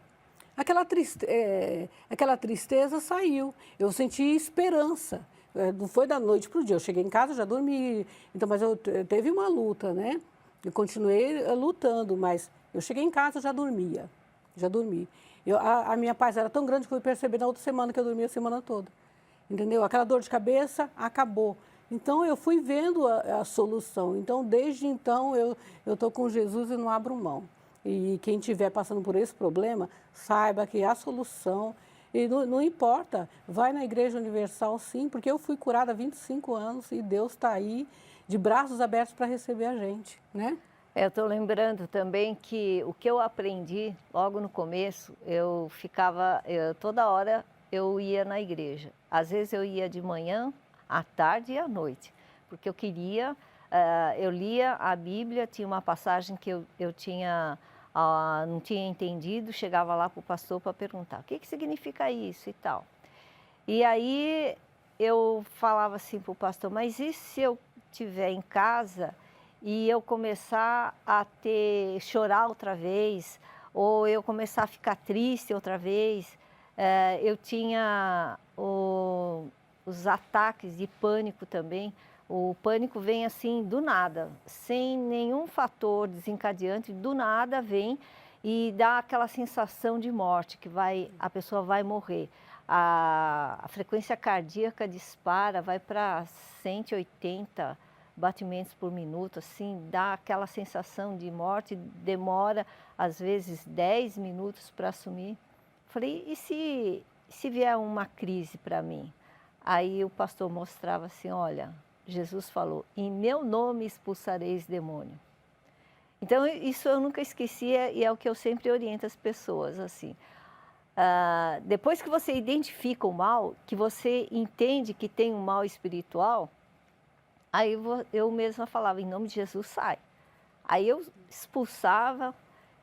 [SPEAKER 9] aquela tristeza saiu. Eu senti esperança. Não foi da noite para o dia. Eu cheguei em casa, já dormi. Então, mas teve uma luta, né? Eu continuei lutando, mas eu cheguei em casa, já dormia. Já dormi. A minha paz era tão grande que eu fui perceber na outra semana que eu dormia a semana toda. Entendeu? Aquela dor de cabeça acabou. Então, eu fui vendo a solução. Então, desde então, eu estou com Jesus e não abro mão. E quem estiver passando por esse problema, saiba que há solução. E não importa, vai na Igreja Universal sim, porque eu fui curada há 25 anos e Deus está aí de braços abertos para receber a gente, né?
[SPEAKER 8] Eu estou lembrando também que o que eu aprendi logo no começo, toda hora eu ia na igreja. Às vezes eu ia de manhã, à tarde e à noite, porque eu queria, eu lia a Bíblia, tinha uma passagem que eu tinha, não tinha entendido, chegava lá para o pastor para perguntar, o que significa isso e tal. E aí eu falava assim para o pastor, mas e se eu estiver em casa e eu começar a chorar outra vez, ou eu começar a ficar triste outra vez? Eu tinha os ataques de pânico também. O pânico vem assim do nada, sem nenhum fator desencadeante, do nada vem e dá aquela sensação de morte, que a pessoa vai morrer. A frequência cardíaca dispara, vai para 180 batimentos por minuto, assim, dá aquela sensação de morte, demora às vezes 10 minutos para assumir. Falei, e se vier uma crise para mim? Aí o pastor mostrava assim, olha, Jesus falou, em meu nome expulsarei esse demônio. Então isso eu nunca esqueci e é o que eu sempre oriento as pessoas, assim. Depois que você identifica o mal, que você entende que tem um mal espiritual, aí eu mesma falava, em nome de Jesus, sai. Aí eu expulsava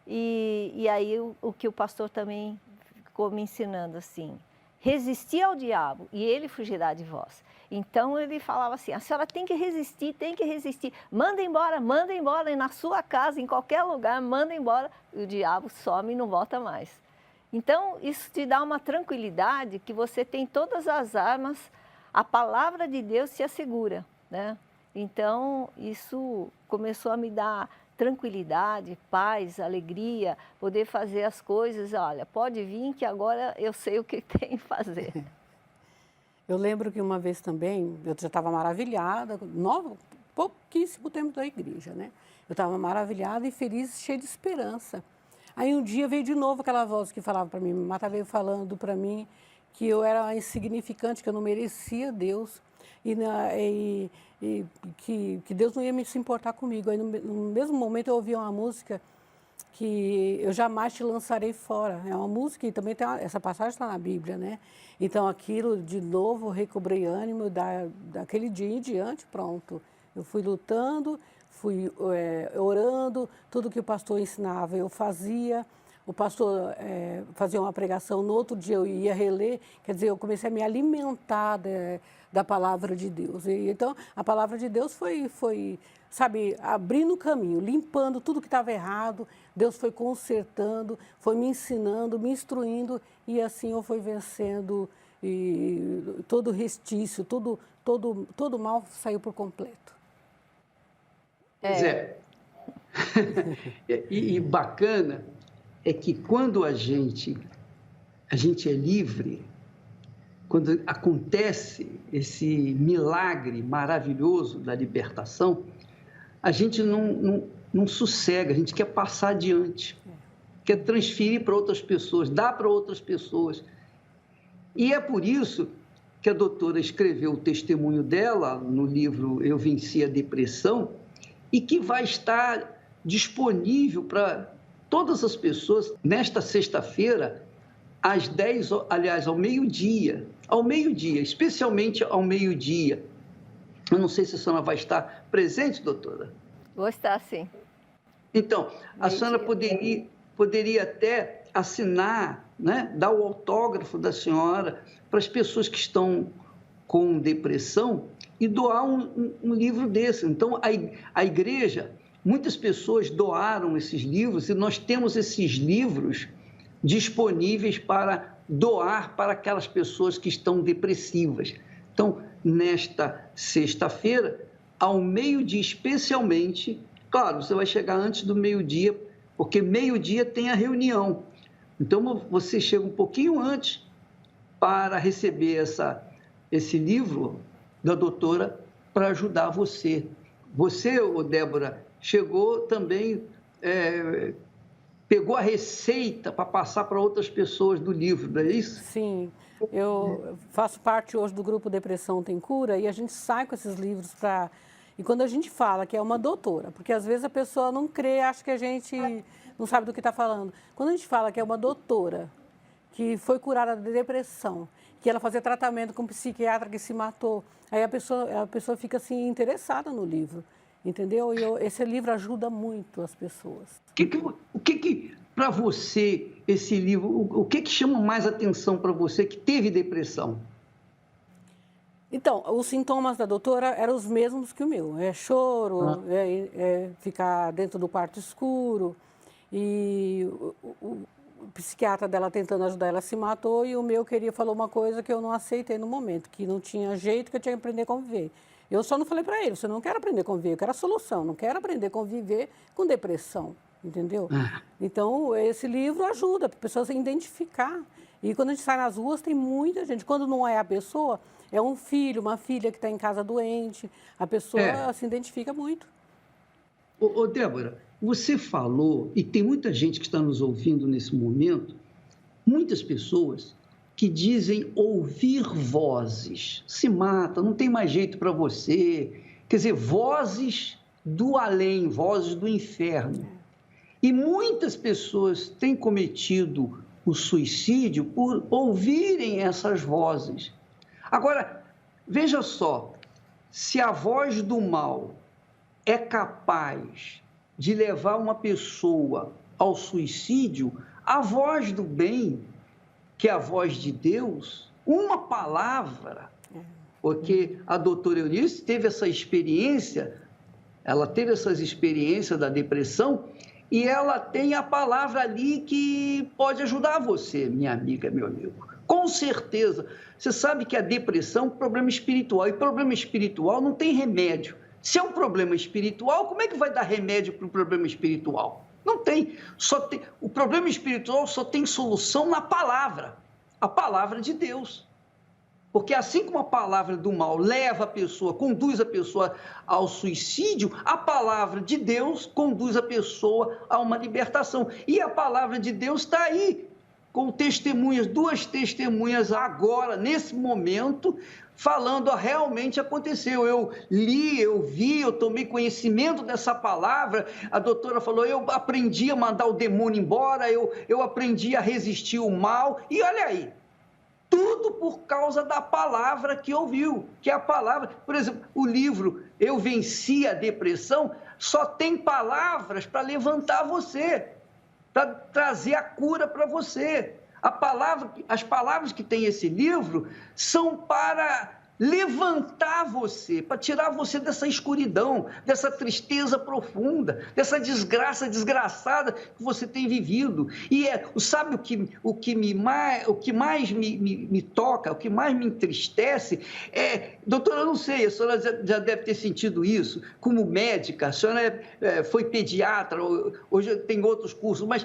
[SPEAKER 8] e aí o que o pastor também ficou me ensinando assim, resistir ao diabo e ele fugirá de vós. Então ele falava assim, a senhora tem que resistir, manda embora, e na sua casa, em qualquer lugar, manda embora, e o diabo some e não volta mais. Então isso te dá uma tranquilidade que você tem todas as armas, a palavra de Deus te assegura, né? Então isso começou a me dar tranquilidade, paz, alegria, poder fazer as coisas, olha, pode vir que agora eu sei o que tem que fazer.
[SPEAKER 9] Eu lembro que uma vez também, eu já estava maravilhada, pouquíssimo tempo da igreja, né? Eu estava maravilhada e feliz, cheia de esperança. Aí um dia veio de novo aquela voz que falava para mim, Marta veio falando para mim que eu era insignificante, que eu não merecia Deus e que Deus não ia se importar comigo. Aí no mesmo momento eu ouvi uma música que eu jamais te lançarei fora. É uma música e também tem essa passagem está na Bíblia, né? Então aquilo de novo eu recobrei ânimo daquele dia em diante, pronto. Eu fui lutando, fui orando, tudo que o pastor ensinava eu fazia. O pastor fazia uma pregação, no outro dia eu ia reler, quer dizer, eu comecei a me alimentar da palavra de Deus. E, então, a palavra de Deus foi, sabe, abrindo o caminho, limpando tudo que estava errado, Deus foi consertando, foi me ensinando, me instruindo, e assim eu fui vencendo, e todo restício, todo mal saiu por completo.
[SPEAKER 2] E bacana é que quando a gente é livre, quando acontece esse milagre maravilhoso da libertação, a gente não sossega, a gente quer passar adiante, quer transferir para outras pessoas, dar para outras pessoas. E é por isso que a doutora escreveu o testemunho dela no livro Eu Venci a Depressão e que vai estar disponível para todas as pessoas nesta sexta-feira, às 10, aliás, ao meio-dia, especialmente ao meio-dia. Eu não sei se a senhora vai estar presente, doutora.
[SPEAKER 8] Vou estar, sim.
[SPEAKER 2] Então, a senhora poderia até assinar, né, dar o autógrafo da senhora para as pessoas que estão com depressão e doar um livro desse. Então, a igreja, muitas pessoas doaram esses livros e nós temos esses livros disponíveis para doar para aquelas pessoas que estão depressivas. Então, nesta sexta-feira, ao meio-dia especialmente, claro, você vai chegar antes do meio-dia, porque meio-dia tem a reunião. Então, você chega um pouquinho antes para receber esse livro da doutora para ajudar você. Você, Débora, chegou também pegou a receita para passar para outras pessoas do livro, não é isso?
[SPEAKER 9] Sim, eu faço parte hoje do grupo Depressão Tem Cura e a gente sai com esses livros para... E quando a gente fala que é uma doutora, porque às vezes a pessoa não crê, acha que a gente não sabe do que está falando. Quando a gente fala que é uma doutora que foi curada de depressão, que ela fazia tratamento com um psiquiatra que se matou, aí a pessoa fica assim interessada no livro, entendeu? E esse livro ajuda muito as pessoas.
[SPEAKER 2] O que para você, esse livro, o que chama mais atenção para você que teve depressão?
[SPEAKER 9] Então, os sintomas da doutora eram os mesmos que o meu. É choro, é ficar dentro do quarto escuro. E o psiquiatra dela tentando ajudar ela se matou e o meu falou uma coisa que eu não aceitei no momento, que não tinha jeito, que eu tinha que aprender a conviver. Eu só não falei para ele, eu não quero aprender a conviver, eu quero a solução, não quero aprender a conviver com depressão, entendeu? Então, esse livro ajuda a pessoa a se identificar. E quando a gente sai nas ruas, tem muita gente. Quando não é a pessoa, é um filho, uma filha que está em casa doente, a pessoa se identifica muito.
[SPEAKER 2] Ô, Débora, você falou, e tem muita gente que está nos ouvindo nesse momento, muitas pessoas que dizem ouvir vozes. Se mata, não tem mais jeito para você. Quer dizer, vozes do além, vozes do inferno. E muitas pessoas têm cometido o suicídio por ouvirem essas vozes. Agora, veja só, se a voz do mal é capaz de levar uma pessoa ao suicídio, a voz do bem, que é a voz de Deus, uma palavra, porque a doutora Eunice teve essa experiência, ela teve essas experiências da depressão e ela tem a palavra ali que pode ajudar você, minha amiga, meu amigo. Com certeza. Você sabe que a depressão é um problema espiritual e problema espiritual não tem remédio. Se é um problema espiritual, como é que vai dar remédio para o problema espiritual? Não tem. O problema espiritual só tem solução na palavra, a palavra de Deus. Porque assim como a palavra do mal leva a pessoa, conduz a pessoa ao suicídio, a palavra de Deus conduz a pessoa a uma libertação. E a palavra de Deus está aí, com testemunhas, 2 testemunhas agora, nesse momento, falando, realmente aconteceu. Eu li, eu vi, eu tomei conhecimento dessa palavra. A doutora falou, eu aprendi a mandar o demônio embora, eu aprendi a resistir o mal. E olha aí, tudo por causa da palavra que ouviu, que é a palavra. Por exemplo, o livro Eu Venci a Depressão só tem palavras para levantar você, para trazer a cura para você. As palavras que tem esse livro são para levantar você, para tirar você dessa escuridão, dessa tristeza profunda, dessa desgraça desgraçada que você tem vivido. E sabe o que mais me toca, o que mais me entristece doutora, eu não sei, a senhora já deve ter sentido isso, como médica, a senhora foi pediatra, hoje tem outros cursos, mas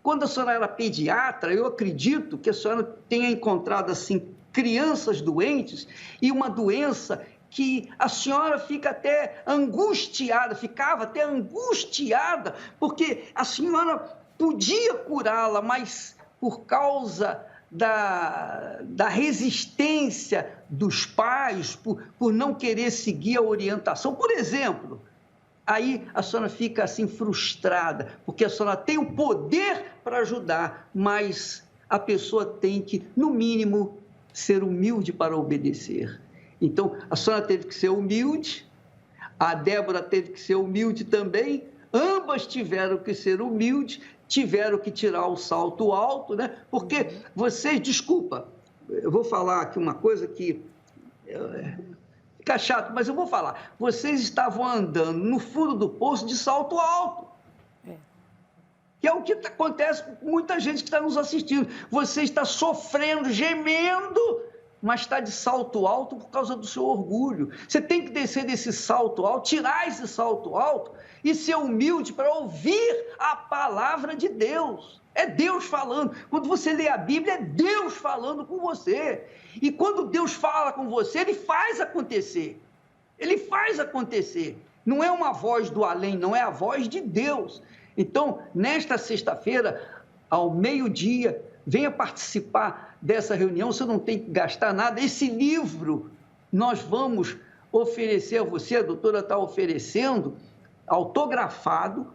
[SPEAKER 2] quando a senhora era pediatra, eu acredito que a senhora tenha encontrado, assim, crianças doentes e uma doença que a senhora ficava até angustiada, porque a senhora podia curá-la, mas por causa da resistência dos pais, por não querer seguir a orientação. Por exemplo, aí a senhora fica assim frustrada, porque a senhora tem o poder para ajudar, mas a pessoa tem que, no mínimo, ser humilde para obedecer. Então, a senhora teve que ser humilde, a Débora teve que ser humilde também, ambas tiveram que ser humildes, tiveram que tirar o salto alto, né? Porque vocês, desculpa, eu vou falar aqui uma coisa que fica chato, mas eu vou falar. Vocês estavam andando no fundo do poço de salto alto. Que é o que acontece com muita gente que está nos assistindo. Você está sofrendo, gemendo, mas está de salto alto por causa do seu orgulho. Você tem que descer desse salto alto, tirar esse salto alto e ser humilde para ouvir a palavra de Deus. É Deus falando. Quando você lê a Bíblia, é Deus falando com você. E quando Deus fala com você, Ele faz acontecer. Ele faz acontecer. Não é uma voz do além, não é a voz de Deus. Então, nesta sexta-feira, ao meio-dia, venha participar dessa reunião, você não tem que gastar nada. Esse livro nós vamos oferecer a você, a doutora está oferecendo, autografado,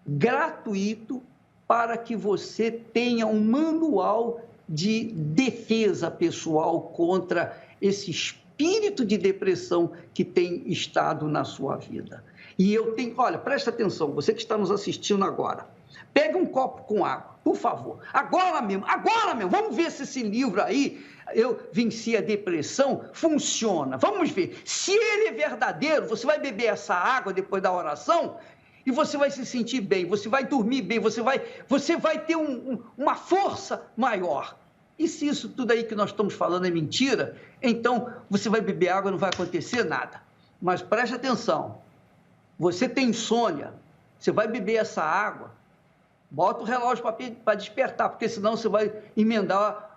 [SPEAKER 2] gratuito, para que você tenha um manual de defesa pessoal contra esse espírito de depressão que tem estado na sua vida. E eu tenho, olha, presta atenção, você que está nos assistindo agora, pega um copo com água, por favor, agora mesmo, vamos ver se esse livro aí, Eu Venci a Depressão, funciona. Vamos ver, se ele é verdadeiro, você vai beber essa água depois da oração e você vai se sentir bem, você vai dormir bem, você vai ter uma força maior. E se isso tudo aí que nós estamos falando é mentira, então você vai beber água e não vai acontecer nada. Mas preste atenção, você tem insônia, você vai beber essa água, bota o relógio para despertar, porque senão você vai emendar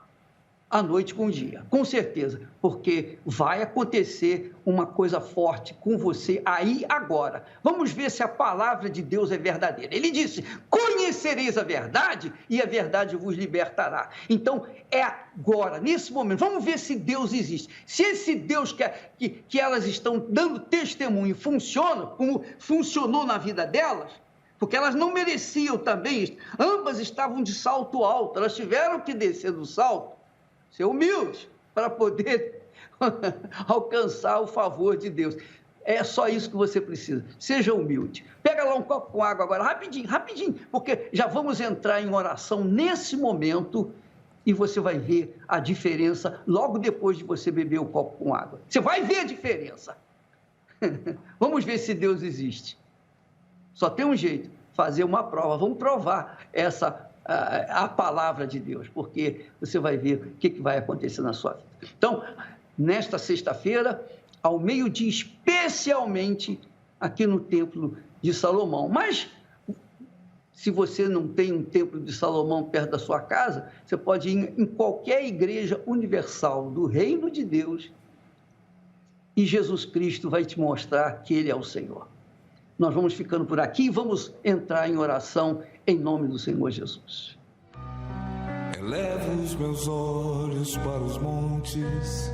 [SPEAKER 2] a noite com o dia, com certeza, porque vai acontecer uma coisa forte com você aí agora. Vamos ver se a palavra de Deus é verdadeira. Ele disse, conhecereis a verdade e a verdade vos libertará. Então, é agora, nesse momento, vamos ver se Deus existe. Se esse Deus que elas estão dando testemunho funciona, como funcionou na vida delas, porque elas não mereciam também, ambas estavam de salto alto, elas tiveram que descer do salto, ser humilde, para poder alcançar o favor de Deus. É só isso que você precisa, seja humilde. Pega lá um copo com água agora, rapidinho, porque já vamos entrar em oração nesse momento e você vai ver a diferença logo depois de você beber o copo com água. Você vai ver a diferença. Vamos ver se Deus existe. Só tem um jeito, fazer uma prova. Vamos provar a palavra de Deus, porque você vai ver o que vai acontecer na sua vida. Então, nesta sexta-feira, ao meio-dia, especialmente aqui no Templo de Salomão. Mas, se você não tem um Templo de Salomão perto da sua casa, você pode ir em qualquer igreja universal do Reino de Deus e Jesus Cristo vai te mostrar que Ele é o Senhor. Nós vamos ficando por aqui e vamos entrar em oração em nome do Senhor Jesus.
[SPEAKER 10] Elevo os meus olhos para os montes,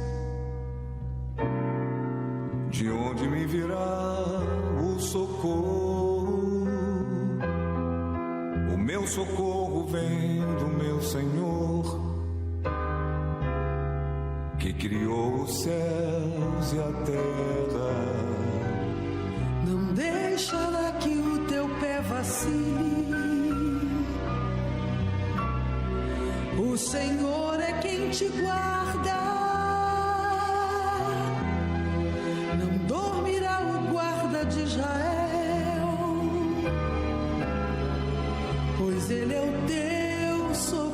[SPEAKER 10] de onde me virá o socorro. O meu socorro vem do meu Senhor, que criou os céus e a terra.
[SPEAKER 11] Não deixará que o teu pé vacile. O Senhor é quem te guarda. Não dormirá o guarda de Israel, pois Ele é o teu socorro.